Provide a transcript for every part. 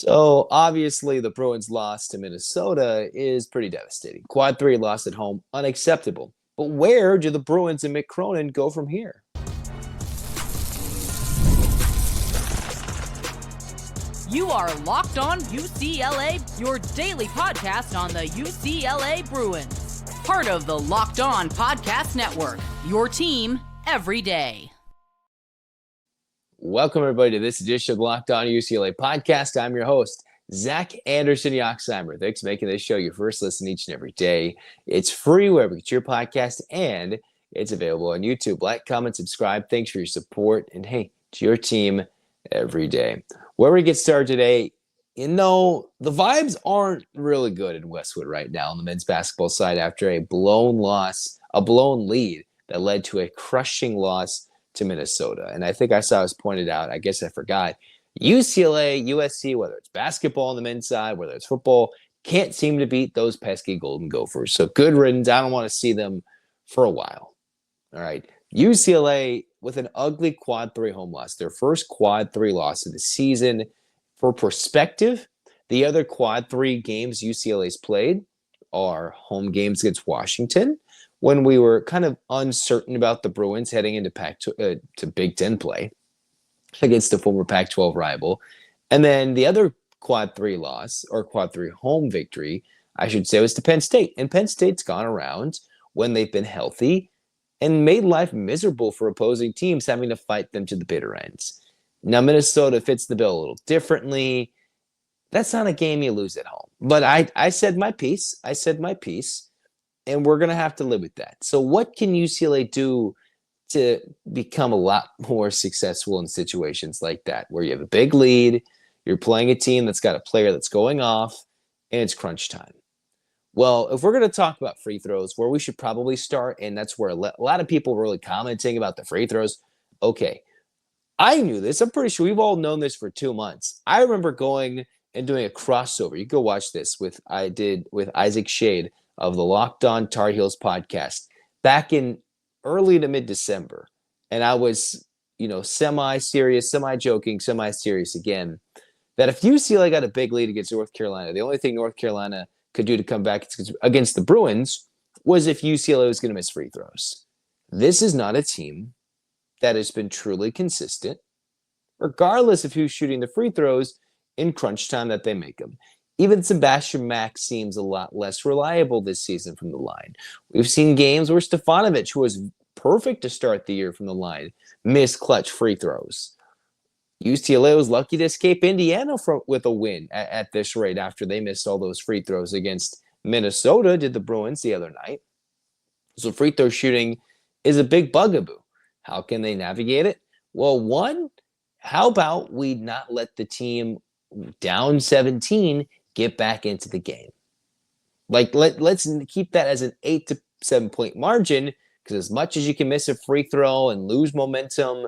So obviously the Bruins loss to Minnesota is pretty devastating. Quad 3 loss at home, unacceptable. But where do the Bruins and Mick Cronin go from here? You are Locked On UCLA, your daily podcast on the UCLA Bruins. Part of the Locked On Podcast Network, your team every day. Welcome, everybody, to this edition of the Locked On UCLA Podcast. I'm your host, Zach Anderson-Yoxsimer. Thanks for making this show your first listen each and every day. It's free wherever you get your podcast, and it's available on YouTube. Like, comment, subscribe. Thanks for your support. And hey, to your team every day. Where we get started today, the vibes aren't really good in Westwood right now on the men's basketball side after a blown lead that led to a crushing loss to Minnesota. And I think I saw it pointed out, I guess I forgot, UCLA, USC, whether it's basketball on the men's side, whether it's football, can't seem to beat those pesky Golden Gophers. So good riddance. I don't want to see them for a while. All right. UCLA with an ugly quad 3 home loss, their first quad 3 loss of the season. For perspective, the other quad 3 games UCLA's played are home games against Washington, when we were kind of uncertain about the Bruins heading into to Big Ten play against the former Pac-12 rival. And then the other quad 3 loss, or quad 3 home victory, I should say, was to Penn State. And Penn State's gone around when they've been healthy and made life miserable for opposing teams, having to fight them to the bitter ends. Now, Minnesota fits the bill a little differently. That's not a game you lose at home. But I said my piece. And we're going to have to live with that. So what can UCLA do to become a lot more successful in situations like that, where you have a big lead, you're playing a team that's got a player that's going off, and it's crunch time? Well, if we're going to talk about free throws, where we should probably start, and that's where a lot of people were really commenting about the free throws. Okay, I knew this. I'm pretty sure we've all known this for 2 months. I remember going and doing a crossover. You go watch this with Isaac Shade of the Locked On Tar Heels podcast back in early to mid-December. And I was, semi-serious, semi-joking, semi-serious again, that if UCLA got a big lead against North Carolina, the only thing North Carolina could do to come back against the Bruins was if UCLA was going to miss free throws. This is not a team that has been truly consistent, regardless of who's shooting the free throws in crunch time that they make them. Even Sebastian Mack seems a lot less reliable this season from the line. We've seen games where Stefanovic, who was perfect to start the year from the line, missed clutch free throws. UCLA was lucky to escape Indiana with a win at this rate after they missed all those free throws against Minnesota, did the Bruins the other night. So free throw shooting is a big bugaboo. How can they navigate it? Well, one, how about we not let the team down 17 get back into the game? Like, let's keep that as an 8 to 7 point margin, because as much as you can miss a free throw and lose momentum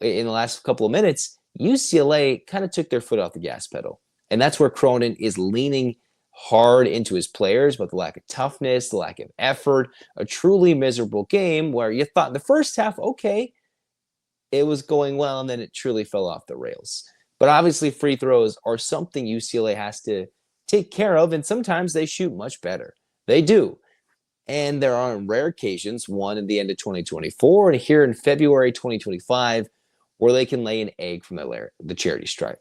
in the last couple of minutes, UCLA kind of took their foot off the gas pedal. And that's where Cronin is leaning hard into his players, but the lack of toughness, the lack of effort, a truly miserable game where you thought in the first half, okay, it was going well, and then it truly fell off the rails. But obviously free throws are something UCLA has to take care of, and sometimes they shoot much better. They do. And there are rare occasions, one in the end of 2024 and here in February 2025, where they can lay an egg from the charity stripe.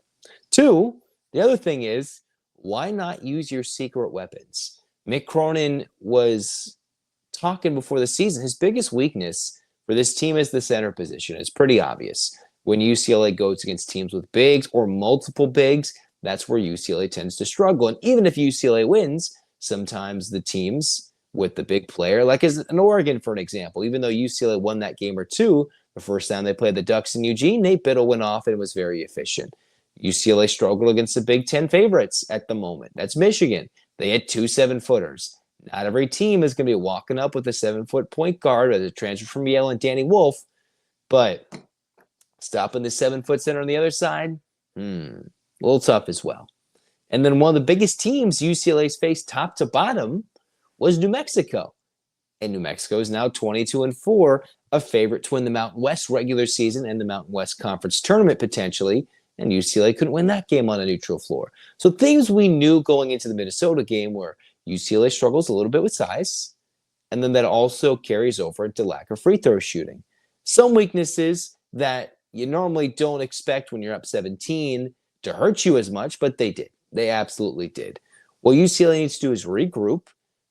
Two, the other thing is, why not use your secret weapons? Mick Cronin was talking before the season. His biggest weakness for this team is the center position. It's pretty obvious. When UCLA goes against teams with bigs or multiple bigs, that's where UCLA tends to struggle. And even if UCLA wins, sometimes the teams with the big player, like as in Oregon, for an example, even though UCLA won that game or two, the first time they played the Ducks in Eugene, Nate Biddle went off and was very efficient. UCLA struggled against the Big Ten favorites at the moment. That's Michigan. They had 2 7-footers. Not every team is going to be walking up with a 7-foot point guard as a transfer from Yale and Danny Wolf, but stopping the 7-foot center on the other side, a little tough as well. And then one of the biggest teams UCLA's faced top to bottom was New Mexico. And New Mexico is now 22-4, a favorite to win the Mountain West regular season and the Mountain West Conference tournament potentially and UCLA couldn't win that game on a neutral floor. So things we knew going into the Minnesota game where UCLA struggles a little bit with size, and then that also carries over into lack of free throw shooting. Some weaknesses that you normally don't expect when you're up 17 to hurt you as much, but they did. They absolutely did. What UCLA needs to do is regroup.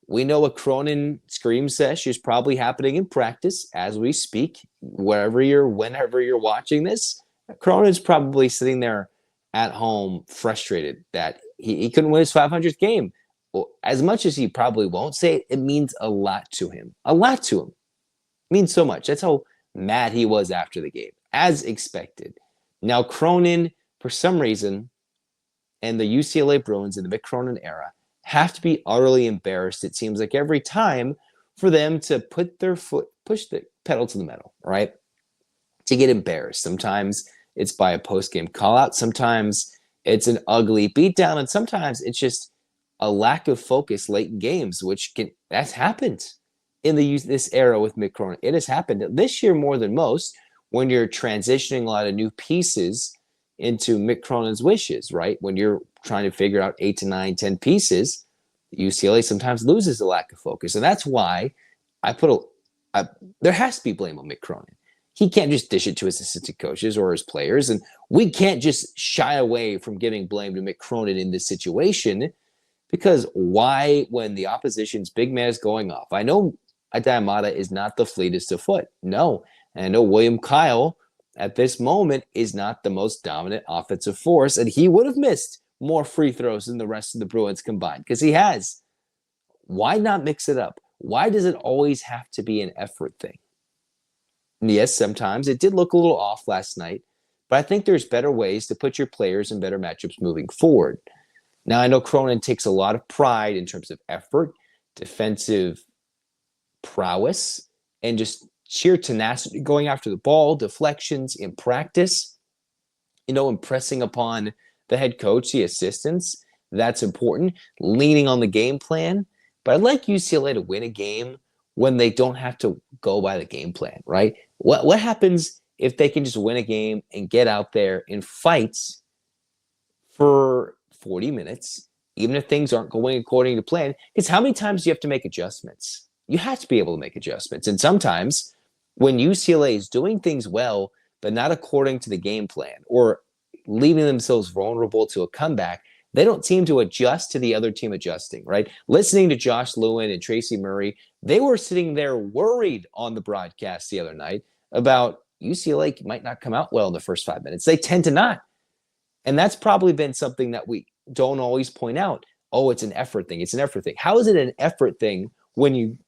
We know a Cronin scream sesh is probably happening in practice as we speak. Whenever you're watching this, Cronin's probably sitting there at home frustrated that he couldn't win his 500th game. Well, as much as he probably won't say it, it means a lot to him. A lot to him. It means so much. That's how mad he was after the game, as expected. Now, Cronin, for some reason, and the UCLA Bruins in the Mick Cronin era have to be utterly embarrassed, it seems like, every time for them to push the pedal to the metal, right? To get embarrassed. Sometimes it's by a post-game call-out. Sometimes it's an ugly beatdown. And sometimes it's just a lack of focus late in games, that's happened in this era with Mick Cronin. It has happened this year more than most when you're transitioning a lot of new pieces into Mick Cronin's wishes, right? When you're trying to figure out 8 to 9, 10 pieces, UCLA sometimes loses the lack of focus. And that's why there has to be blame on Mick Cronin. He can't just dish it to his assistant coaches or his players. And we can't just shy away from giving blame to Mick Cronin in this situation, because why, when the opposition's big man is going off? I know Aday is not the fleetest of foot. No. And I know William Kyle at this moment is not the most dominant offensive force, and he would have missed more free throws than the rest of the Bruins combined, because he has. Why not mix it up? Why does it always have to be an effort thing? And yes, sometimes it did look a little off last night, but I think there's better ways to put your players in better matchups moving forward. Now, I know Cronin takes a lot of pride in terms of effort, defensive prowess, and just sheer tenacity going after the ball, deflections in practice, impressing upon the head coach, the assistants. That's important. Leaning on the game plan. But I'd like UCLA to win a game when they don't have to go by the game plan, right? What happens if they can just win a game and get out there and fight for 40 minutes, even if things aren't going according to plan? Because how many times do you have to make adjustments? You have to be able to make adjustments. And sometimes when UCLA is doing things well, but not according to the game plan, or leaving themselves vulnerable to a comeback, they don't seem to adjust to the other team adjusting, right? Listening to Josh Lewin and Tracy Murray, they were sitting there worried on the broadcast the other night about UCLA might not come out well in the first 5 minutes. They tend to not. And that's probably been something that we don't always point out. Oh, it's an effort thing. It's an effort thing. How is it an effort thing when you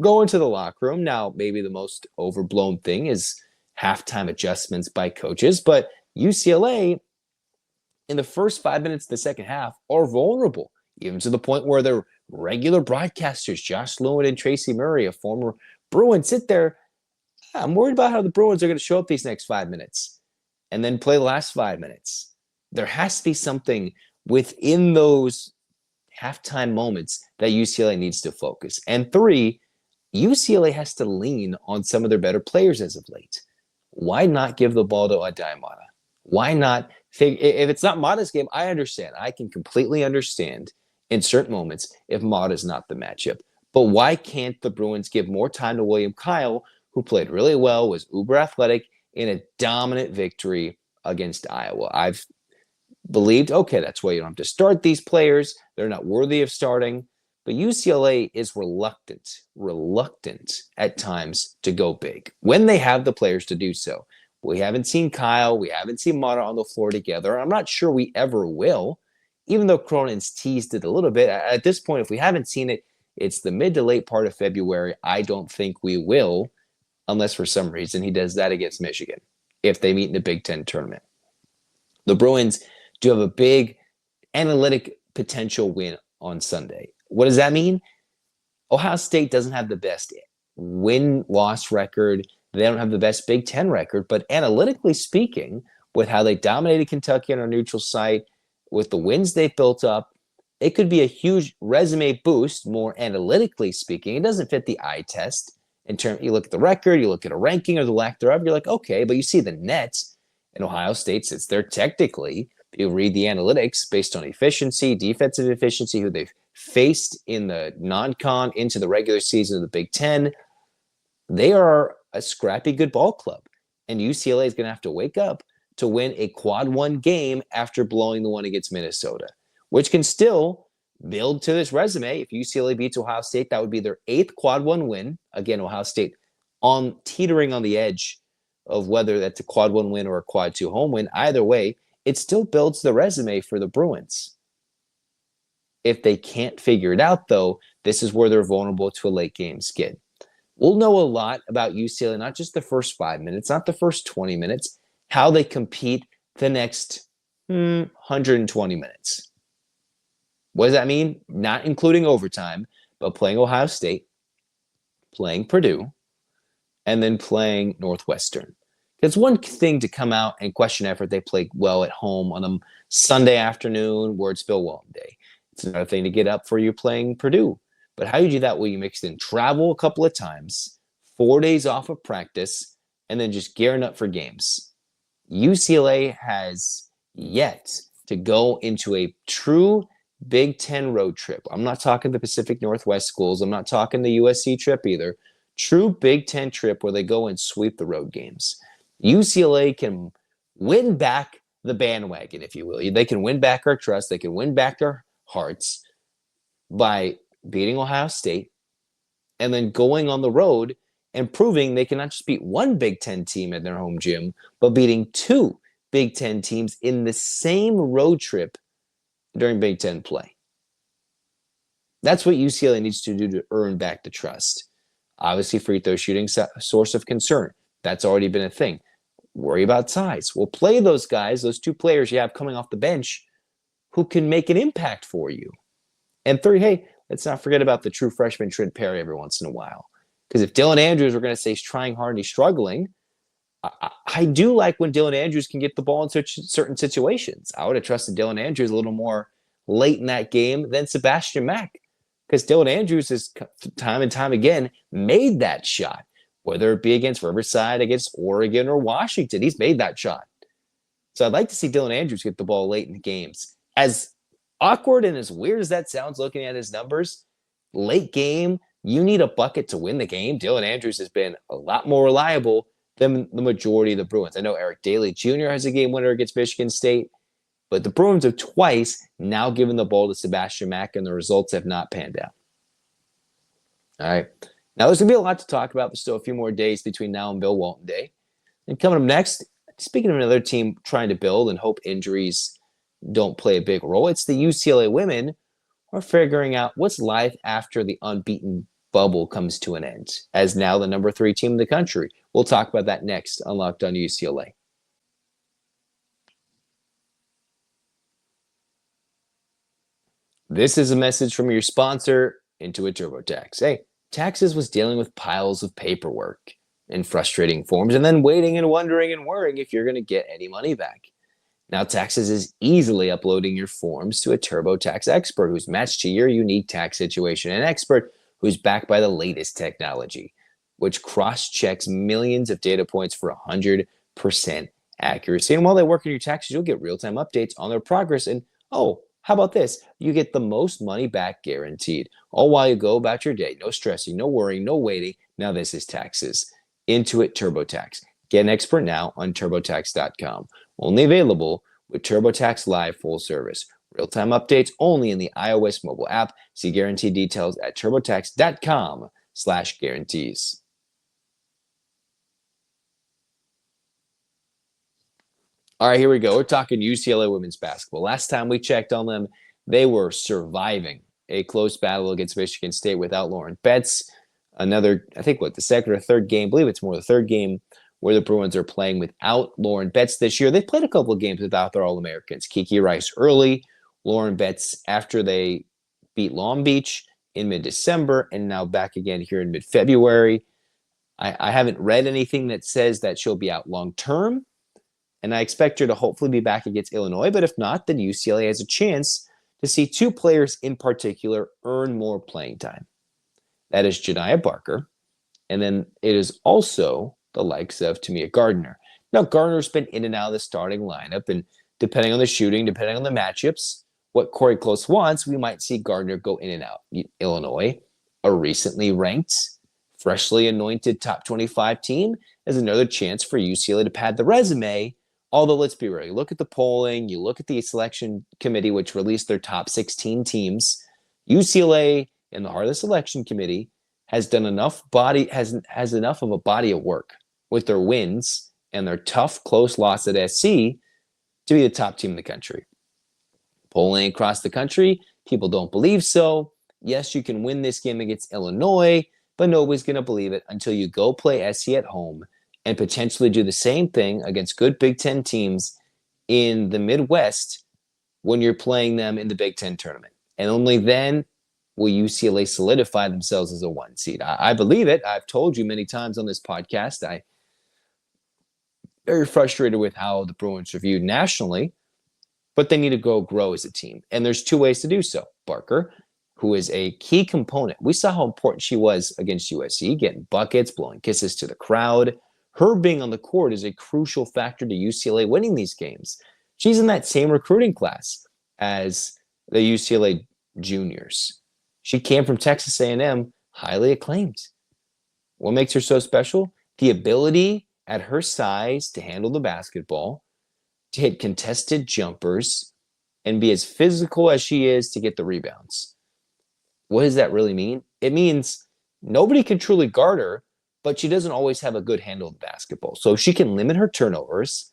go into the locker room? Now, maybe the most overblown thing is halftime adjustments by coaches, but UCLA in the first 5 minutes of the second half are vulnerable, even to the point where their regular broadcasters, Josh Lewin and Tracy Murray, a former Bruin, sit there. I'm worried about how the Bruins are going to show up these next 5 minutes and then play the last 5 minutes. There has to be something within those halftime moments that UCLA needs to focus. And 3, UCLA has to lean on some of their better players as of late. Why not give the ball to Aday? Why not? If it's not Mata's game, I understand. I can completely understand in certain moments if Mata's not the matchup. But why can't the Bruins give more time to William Kyle, who played really well, was uber athletic, in a dominant victory against Iowa? I've believed, okay, that's why you don't have to start these players. They're not worthy of starting. But UCLA is reluctant at times to go big when they have the players to do so. We haven't seen Kyle. We haven't seen Mata on the floor together. I'm not sure we ever will, even though Cronin's teased it a little bit. At this point, if we haven't seen it, it's the mid to late part of February. I don't think we will, unless for some reason he does that against Michigan, if they meet in the Big Ten tournament. The Bruins do have a big analytic potential win on Sunday. What does that mean? Ohio State doesn't have the best win-loss record. They don't have the best Big Ten record, but analytically speaking, with how they dominated Kentucky on a neutral site, with the wins they've built up, it could be a huge resume boost, more analytically speaking. It doesn't fit the eye test. You look at the record, you look at a ranking or the lack thereof, you're like, okay, but you see the nets, And Ohio State sits there technically. If you read the analytics based on efficiency, defensive efficiency, who they've faced in the non-con into the regular season of the Big Ten, they are a scrappy good ball club. And UCLA is going to have to wake up to win a quad one game after blowing the one against Minnesota, which can still build to this resume. If UCLA beats Ohio State, that would be their 8th quad one win. Again, Ohio State teetering on the edge of whether that's a quad one win or a quad two home win. Either way, it still builds the resume for the Bruins. If they can't figure it out, though, this is where they're vulnerable to a late game skid. We'll know a lot about UCLA, not just the first 5 minutes, not the first 20 minutes, how they compete the next 120 minutes. What does that mean? Not including overtime, but playing Ohio State, playing Purdue, and then playing Northwestern. It's one thing to come out and question effort. They play well at home on a Sunday afternoon where it's Bill Walton Day. It's another thing to get up for you playing Purdue. But how you do that? Well, you mix in travel a couple of times, 4 days off of practice, and then just gearing up for games. UCLA has yet to go into a true Big Ten road trip. I'm not talking the Pacific Northwest schools. I'm not talking the USC trip either. True Big Ten trip where they go and sweep the road games. UCLA can win back the bandwagon, if you will. They can win back our trust. They can win back our hearts by beating Ohio State and then going on the road and proving they can not just beat one Big Ten team at their home gym, but beating 2 Big Ten teams in the same road trip during Big Ten play. That's what UCLA needs to do to earn back the trust. Obviously, free throw shooting source of concern. That's already been a thing. Worry about size. Well, play those guys, those 2 players you have coming off the bench who can make an impact for you. And 3, hey, let's not forget about the true freshman Trent Perry every once in a while. Because if Dylan Andrews, we're going to say he's trying hard and he's struggling, I do like when Dylan Andrews can get the ball in certain situations. I would have trusted Dylan Andrews a little more late in that game than Sebastian Mack. Because Dylan Andrews has time and time again made that shot. Whether it be against Riverside, against Oregon, or Washington, he's made that shot. So I'd like to see Dylan Andrews get the ball late in the games. As awkward and as weird as that sounds looking at his numbers, late game, you need a bucket to win the game. Dylan Andrews has been a lot more reliable than the majority of the Bruins. I know Eric Daly Jr. has a game winner against Michigan State, but the Bruins have twice now given the ball to Sebastian Mack, and the results have not panned out. All right. Now, there's going to be a lot to talk about. There's still a few more days between now and Bill Walton Day. And coming up next, speaking of another team trying to build and hope injuries don't play a big role, it's the UCLA women who are figuring out what's life after the unbeaten bubble comes to an end, as now the number 3 team in the country. We'll talk about that next on Locked On UCLA. This is a message from your sponsor, Intuit TurboTax. Hey, Taxes was dealing with piles of paperwork and frustrating forms and then waiting and wondering and worrying if you're going to get any money back. Now, Taxes is easily uploading your forms to a TurboTax expert who's matched to your unique tax situation, an expert who's backed by the latest technology, which cross-checks millions of data points for 100% accuracy. And while they work on your taxes, you'll get real-time updates on their progress. And, oh, how about this? You get the most money back guaranteed, all while you go about your day. No stressing, no worrying, no waiting. Now this is Taxes. Intuit TurboTax. Get an expert now on TurboTax.com. Only available with TurboTax Live full service. Real-time updates only in the iOS mobile app. See guarantee details at TurboTax.com/guarantees. All right, here we go. We're talking UCLA women's basketball. Last time we checked on them, they were surviving a close battle against Michigan State without Lauren Betts. Another, I think, the second or third game, I believe it's more the third game where the Bruins are playing without Lauren Betts this year. They've played a couple of games without their All-Americans. Kiki Rice early, Lauren Betts after they beat Long Beach in mid-December, and now back again here in mid-February. I haven't read anything that says that she'll be out long-term, and I expect her to hopefully be back against Illinois. But if not, then UCLA has a chance to see 2 players in particular earn more playing time. That is Janiah Barker, and then it is also the likes of Timea Gardiner. Now, Gardner's been in and out of the starting lineup, and depending on the shooting, depending on the matchups, what Corey Close wants, we might see Gardner go in and out. Illinois, a recently ranked, freshly anointed top 25 team, is another chance for UCLA to pad the resume. Although, let's be real, you look at the polling, you look at the selection committee, which released their top 16 teams. UCLA, in the heart of the selection committee, has done enough has enough of a body of work with their wins and their tough, close loss at SC to be the top team in the country. Polling across the country, people don't believe so. Yes, you can win this game against Illinois, but nobody's going to believe it until you go play SC at home and potentially do the same thing against good Big Ten teams in the Midwest when you're playing them in the Big Ten tournament. And only then will UCLA solidify themselves as a 1 seed. I believe it. I've told you many times on this podcast, I'm very frustrated with how the Bruins are viewed nationally, but they need to grow as a team. And there's 2 ways to do so. Barker, who is a key component. We saw how important she was against USC, getting buckets, blowing kisses to the crowd. Her being on the court is a crucial factor to UCLA winning these games. She's in that same recruiting class as the UCLA juniors. She came from Texas A&M, highly acclaimed. What makes her so special? The ability at her size to handle the basketball, to hit contested jumpers, and be as physical as she is to get the rebounds. What does that really mean? It means nobody can truly guard her, but she doesn't always have a good handle of the basketball. So if she can limit her turnovers,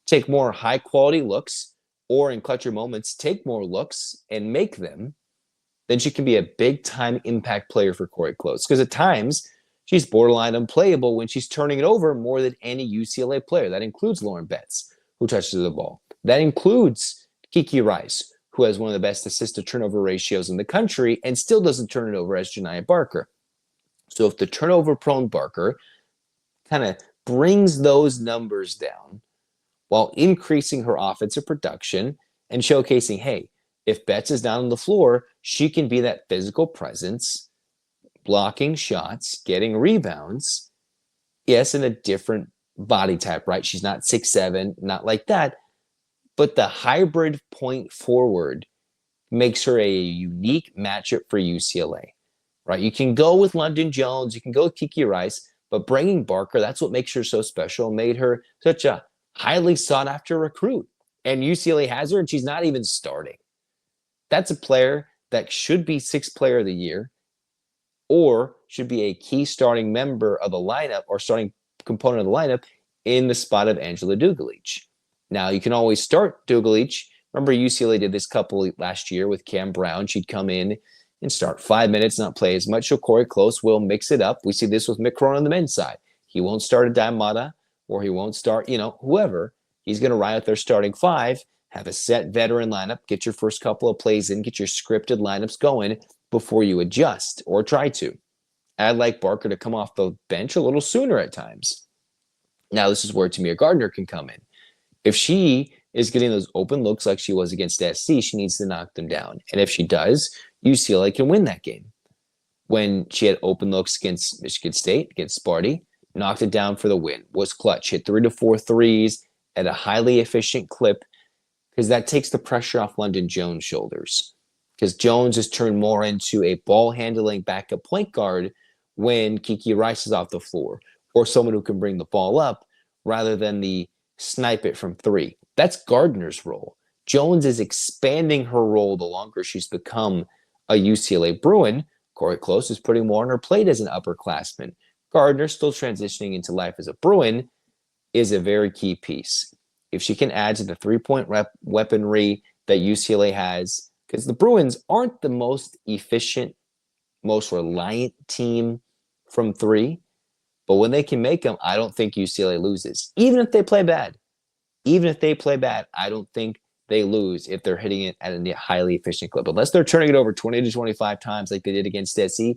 take more high-quality looks, or in clutcher moments, take more looks and make them, then she can be a big-time impact player for Corey Close. Because at times, she's borderline unplayable when she's turning it over more than any UCLA player. That includes Lauren Betts, who touches the ball. That includes Kiki Rice, who has one of the best assist-to-turnover ratios in the country and still doesn't turn it over as Janiah Barker. So if the turnover-prone Barker kind of brings those numbers down while increasing her offensive production and showcasing, hey, if Betts is down on the floor, she can be that physical presence, blocking shots, getting rebounds. Yes, in a different body type, right? She's not 6'7", not like that. But the hybrid point forward makes her a unique matchup for UCLA, right? You can go with London Jones, you can go with Kiki Rice, but bringing Barker, that's what makes her so special, made her such a highly sought-after recruit. And UCLA has her, and she's not even starting. That's a player that should be 6th player of the year or should be a key starting member of the lineup or starting component of the lineup in the spot of Angela Dugalich. Now, you can always start Dugalich. Remember, UCLA did this couple last year with Cam Brown. She'd come in and start 5 minutes, not play as much. So Corey Close will mix it up. We see this with Mick Cronin on the men's side. He won't start a Aday Mata, or he won't start, whoever. He's going to ride with their starting 5, have a set veteran lineup, get your first couple of plays in, get your scripted lineups going before you adjust or try to. I'd like Barker to come off the bench a little sooner at times. Now, this is where Timea Gardiner can come in. If she is getting those open looks like she was against SC, she needs to knock them down. And if she does, UCLA can win that game. When she had open looks against Michigan State, against Sparty, knocked it down for the win, was clutch, hit 3 to 4 threes at a highly efficient clip, because that takes the pressure off London Jones' shoulders. Because Jones has turned more into a ball-handling backup point guard when Kiki Rice is off the floor, or someone who can bring the ball up rather than the snipe it from 3. That's Gardiner's role. Jones is expanding her role the longer she's become a UCLA Bruin. Corey Close is putting more on her plate as an upperclassman. Gardiner, still transitioning into life as a Bruin, is a very key piece. If she can add to the three-point weaponry that UCLA has, because the Bruins aren't the most efficient, most reliant team from 3, but when they can make them, I don't think UCLA loses. Even if they play bad, I don't think they lose if they're hitting it at a highly efficient clip. Unless they're turning it over 20 to 25 times like they did against SC,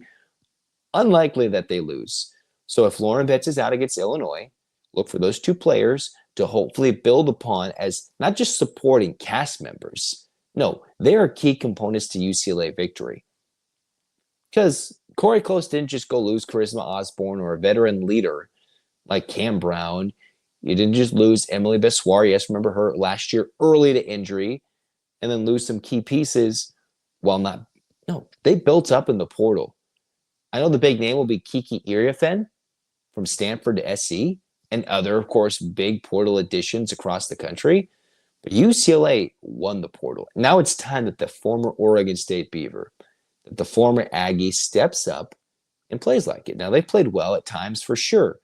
unlikely that they lose. So if Lauren Betts is out against Illinois, look for those 2 players to hopefully build upon as not just supporting cast members. No, they are key components to UCLA victory. Because Corey Close didn't just go lose Charisma Osborne or a veteran leader like Cam Brown. You didn't just lose Emily Bessoir. Yes, remember her last year early to injury, and then lose some key pieces while not. No, they built up in the portal. I know the big name will be Kiki Iriafen from Stanford to SC and other, of course, big portal additions across the country. But UCLA won the portal. Now it's time that the former Oregon State Beaver, that the former Aggie steps up and plays like it. Now, they played well at times for sure.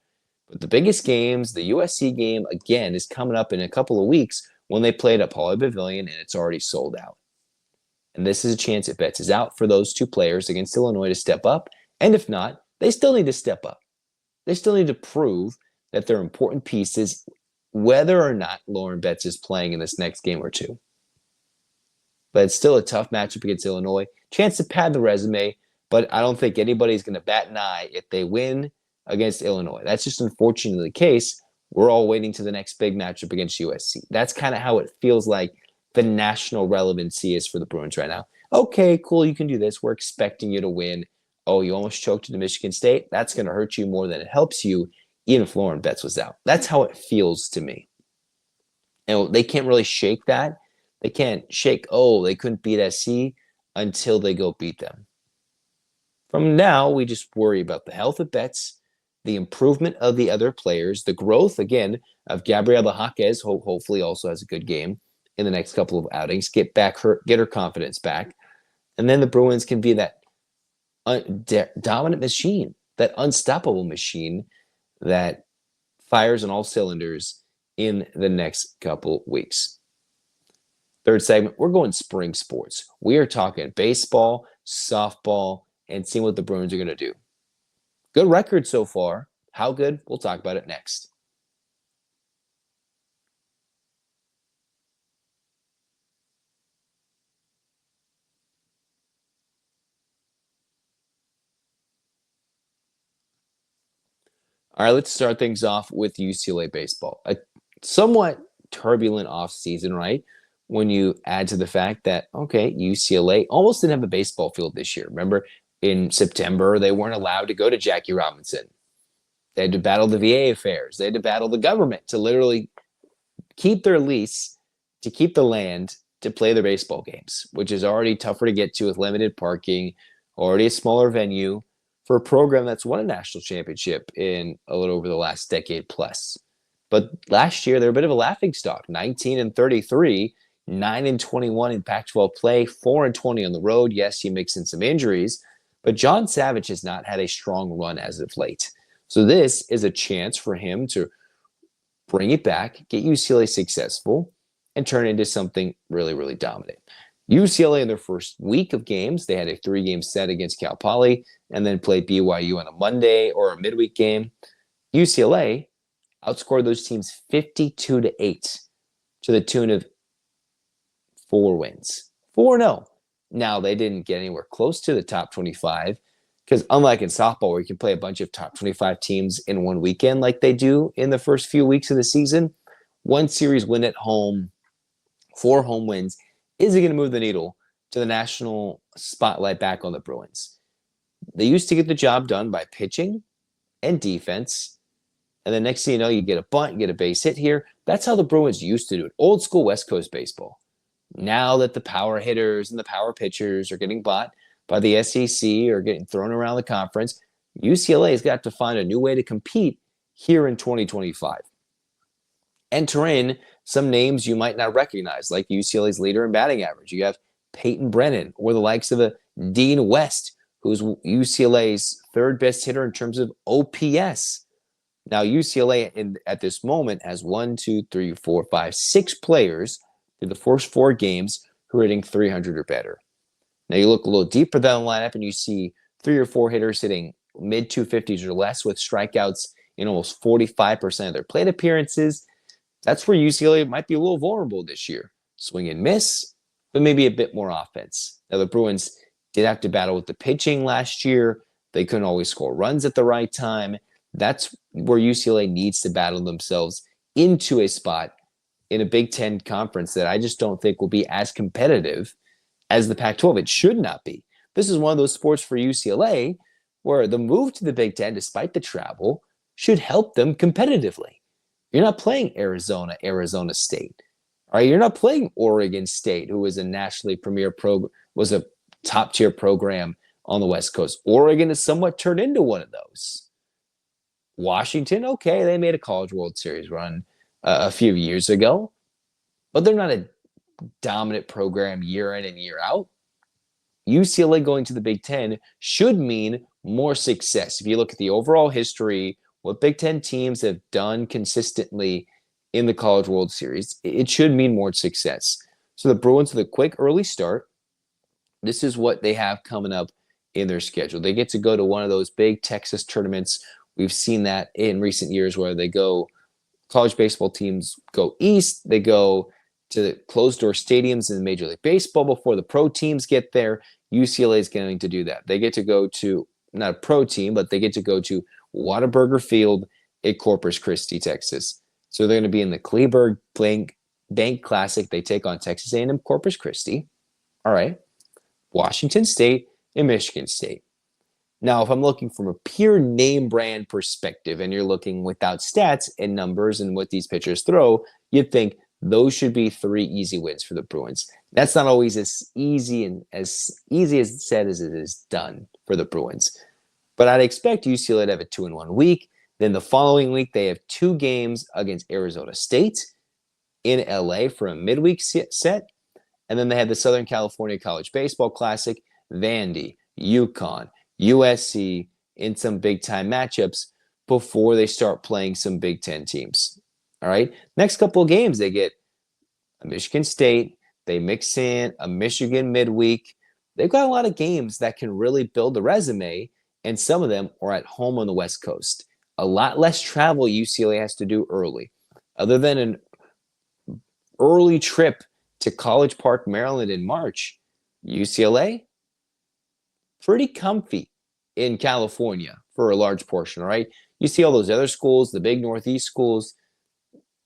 But the biggest games, the USC game, again, is coming up in a couple of weeks when they played at Pauley Pavilion and it's already sold out. And this is a chance if Betts is out for those two players against Illinois to step up. And if not, they still need to step up. They still need to prove that they're important pieces, whether or not Lauren Betts is playing in this next game or two. But it's still a tough matchup against Illinois. Chance to pad the resume, but I don't think anybody's going to bat an eye if they win against Illinois. That's just unfortunately the case. We're all waiting to the next big matchup against USC. That's kind of how it feels like the national relevancy is for the Bruins right now. Okay, cool, you can do this. We're expecting you to win. Oh, you almost choked to Michigan State? That's going to hurt you more than it helps you, even if Lauren Betts was out. That's how it feels to me. And they can't really shake that. They can't shake, they couldn't beat SC until they go beat them. From now, we just worry about the health of Betts, the improvement of the other players, the growth, again, of Gabriela Jaquez, hopefully also has a good game in the next couple of outings, get her confidence back. And then the Bruins can be that dominant machine, that unstoppable machine that fires on all cylinders in the next couple weeks. Third segment, we're going spring sports. We are talking baseball, softball, and seeing what the Bruins are going to do. Good record so far. How good? We'll talk about it next. All right, let's start things off with UCLA baseball. A somewhat turbulent offseason, right? When you add to the fact that, UCLA almost didn't have a baseball field this year. Remember, in September, they weren't allowed to go to Jackie Robinson. They had to battle the VA affairs. They had to battle the government to literally keep their lease, to keep the land, to play their baseball games, which is already tougher to get to with limited parking, already a smaller venue for a program that's won a national championship in a little over the last decade plus. But last year, they're a bit of a laughingstock, 19-33, 9-21 in Pac-12 play, 4-20 on the road. Yes, you mix in some injuries, but John Savage has not had a strong run as of late. So this is a chance for him to bring it back, get UCLA successful, and turn it into something really, really dominant. UCLA in their first week of games, they had a 3-game set against Cal Poly and then played BYU on a Monday or a midweek game. UCLA outscored those teams 52-8 to the tune of 4 wins. 4-0. Now, they didn't get anywhere close to the top 25 because unlike in softball where you can play a bunch of top 25 teams in one weekend like they do in the first few weeks of the season, one series win at home, 4 home wins, isn't going to move the needle to the national spotlight back on the Bruins. They used to get the job done by pitching and defense, and the next thing you know, you get a bunt, you get a base hit here. That's how the Bruins used to do it. Old school West Coast baseball. Now that the power hitters and the power pitchers are getting bought by the SEC or getting thrown around the conference, UCLA has got to find a new way to compete here in 2025. Enter in some names you might not recognize, like UCLA's leader in batting average. You have Peyton Brennan or the likes of a Dean West, who's UCLA's third best hitter in terms of OPS. Now, UCLA at this moment has 6 players through the first 4 games who are hitting 300 or better. Now, you look a little deeper down the lineup and you see 3 or 4 hitters hitting mid-250s or less with strikeouts in almost 45% of their plate appearances. That's where UCLA might be a little vulnerable this year. Swing and miss, but maybe a bit more offense. Now, the Bruins did have to battle with the pitching last year. They couldn't always score runs at the right time. That's where UCLA needs to battle themselves into a spot in a Big Ten conference that I just don't think will be as competitive as the Pac-12. It should not be. This is one of those sports for UCLA where the move to the Big Ten, despite the travel, should help them competitively. You're not playing Arizona State. All right, you're not playing Oregon State, who was a nationally premier was a top tier program on the West Coast. Oregon has somewhat turned into one of those. Washington, okay, they made a College World Series run a few years ago, but they're not a dominant program year in and year out. UCLA going to the Big Ten should mean more success. If you look at the overall history, what Big Ten teams have done consistently in the College World Series, it should mean more success. So the Bruins with a quick early start, this is what they have coming up in their schedule. They get to go to one of those big Texas tournaments. We've seen that in recent years where they go, college baseball teams go east, they go to the closed-door stadiums in Major League Baseball before the pro teams get there. UCLA is going to do that. They get to go to, not a pro team, but they get to go to Whataburger Field at Corpus Christi, Texas. So they're going to be in the Kleberg Bank Classic. They take on Texas A&M Corpus Christi. All right. Washington State and Michigan State. Now, if I'm looking from a pure name brand perspective and you're looking without stats and numbers and what these pitchers throw, you'd think those should be 3 easy wins for the Bruins. That's not always as easy as said as it is done for the Bruins. But I'd expect UCLA to have a 2-1 week. Then the following week, they have 2 games against Arizona State in LA for a midweek set. And then they have the Southern California College Baseball Classic, Vandy, UConn, USC in some big-time matchups before they start playing some Big Ten teams. All right. Next couple of games, they get a Michigan State. They mix in a Michigan midweek. They've got a lot of games that can really build the resume, and some of them are at home on the West Coast. A lot less travel UCLA has to do early. Other than an early trip to College Park, Maryland in March, UCLA, pretty comfy in California for a large portion, all right? You see all those other schools, the big Northeast schools.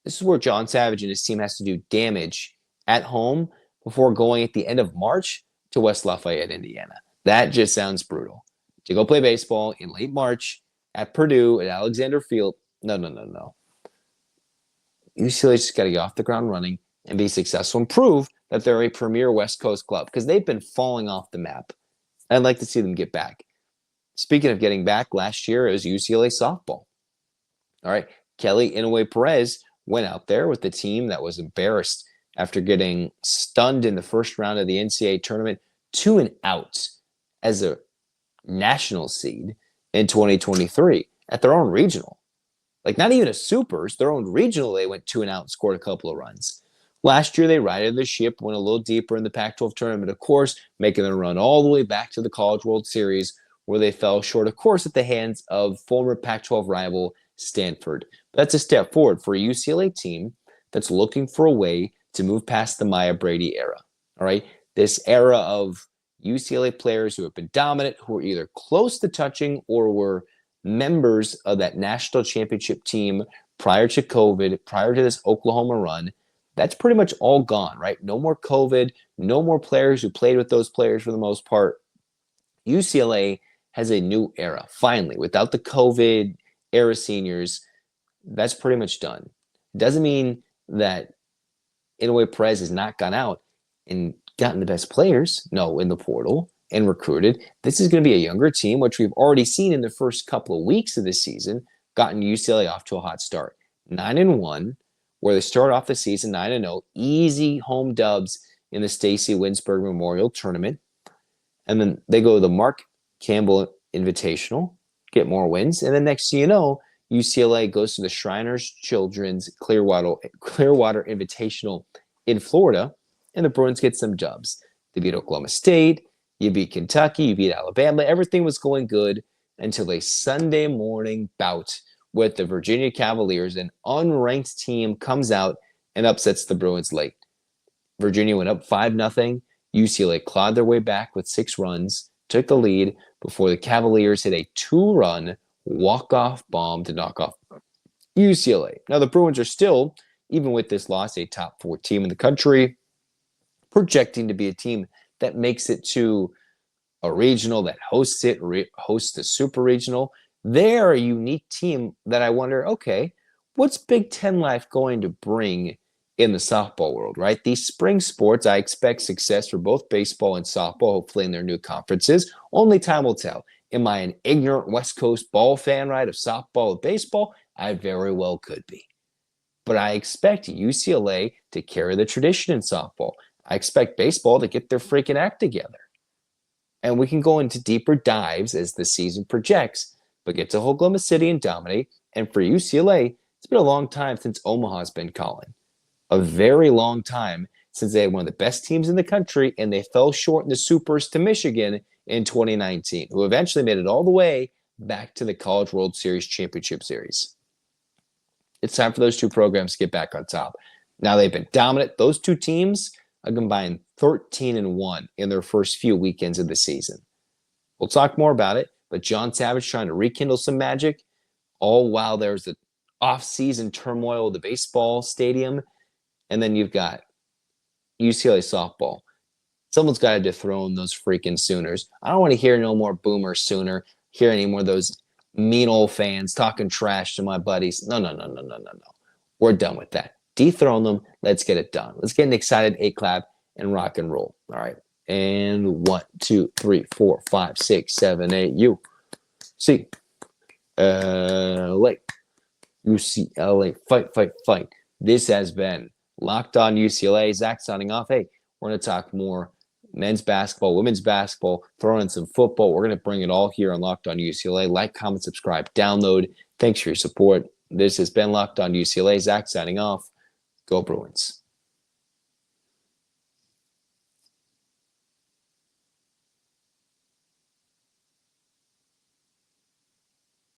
This is where John Savage and his team has to do damage at home before going at the end of March to West Lafayette, Indiana. That just sounds brutal. To go play baseball in late March at Purdue at Alexander Field, no. UCLA's just got to get off the ground running and be successful and prove that they're a premier West Coast club because they've been falling off the map. I'd like to see them get back. Speaking of getting back, last year it was UCLA softball. All right, Kelly Inouye Perez went out there with the team that was embarrassed after getting stunned in the first round of the NCAA tournament 2-0 as a national seed in 2023 at their own regional. Like not even a supers, their own regional, they went 2-0 and scored a couple of runs. Last year, they righted the ship, went a little deeper in the Pac-12 tournament, of course, making them run all the way back to the College World Series, where they fell short, of course, at the hands of former Pac-12 rival Stanford. But that's a step forward for a UCLA team that's looking for a way to move past the Maya Brady era. All right, this era of UCLA players who have been dominant, who are either close to touching or were members of that national championship team prior to COVID, prior to this Oklahoma run. That's pretty much all gone, right? No more COVID, no more players who played with those players for the most part. UCLA has a new era, finally, without the COVID era seniors. That's pretty much done. Doesn't mean that Inouye Perez has not gone out and gotten the best players, in the portal and recruited. This is going to be a younger team, which we've already seen in the first couple of weeks of this season, gotten UCLA off to a hot start. 9-1. Where they start off the season 9-0, easy home dubs in the Stacy Winsberg Memorial Tournament. And then they go to the Mark Campbell Invitational, get more wins. And then next thing you know, UCLA goes to the Shriners Children's Clearwater Invitational in Florida, and the Bruins get some dubs. They beat Oklahoma State, you beat Kentucky, you beat Alabama. Everything was going good until a Sunday morning bout with the Virginia Cavaliers. An unranked team comes out and upsets the Bruins late. Virginia went up 5-0. UCLA clawed their way back with 6 runs, took the lead before the Cavaliers hit a 2-run walk-off bomb to knock off UCLA. Now, the Bruins are still, even with this loss, a top 4 team in the country, projecting to be a team that makes it to a regional, that hosts the super regional. They're a unique team that I wonder, okay, what's Big Ten life going to bring in the softball world, right? These spring sports, I expect success for both baseball and softball, hopefully in their new conferences. Only time will tell. Am I an ignorant West Coast ball fan, right, of softball or baseball? I very well could be. But I expect UCLA to carry the tradition in softball. I expect baseball to get their freaking act together. And we can go into deeper dives as the season projects, but get to Oklahoma City and dominate. And for UCLA, it's been a long time since Omaha's been calling. A very long time since they had one of the best teams in the country, and they fell short in the Supers to Michigan in 2019, who eventually made it all the way back to the College World Series Championship Series. It's time for those two programs to get back on top. Now they've been dominant. Those two teams are combined 13-1 in their first few weekends of the season. We'll talk more about it, but John Savage trying to rekindle some magic, all while there's the off-season turmoil of the baseball stadium, and then you've got UCLA softball. Someone's got to dethrone those freaking Sooners. I don't want to hear no more Boomer Sooner, hear any more of those mean old fans talking trash to my buddies. No. We're done with that. Dethrone them. Let's get it done. Let's get an excited A-clap and rock and roll. All right. And 1, 2, 3, 4, 5, 6, 7, 8. UCLA. Fight. This has been Locked On UCLA. Zach signing off. Hey, we're going to talk more men's basketball, women's basketball, throw in some football. We're going to bring it all here on Locked On UCLA. Like, comment, subscribe, download. Thanks for your support. This has been Locked On UCLA. Zach signing off. Go Bruins.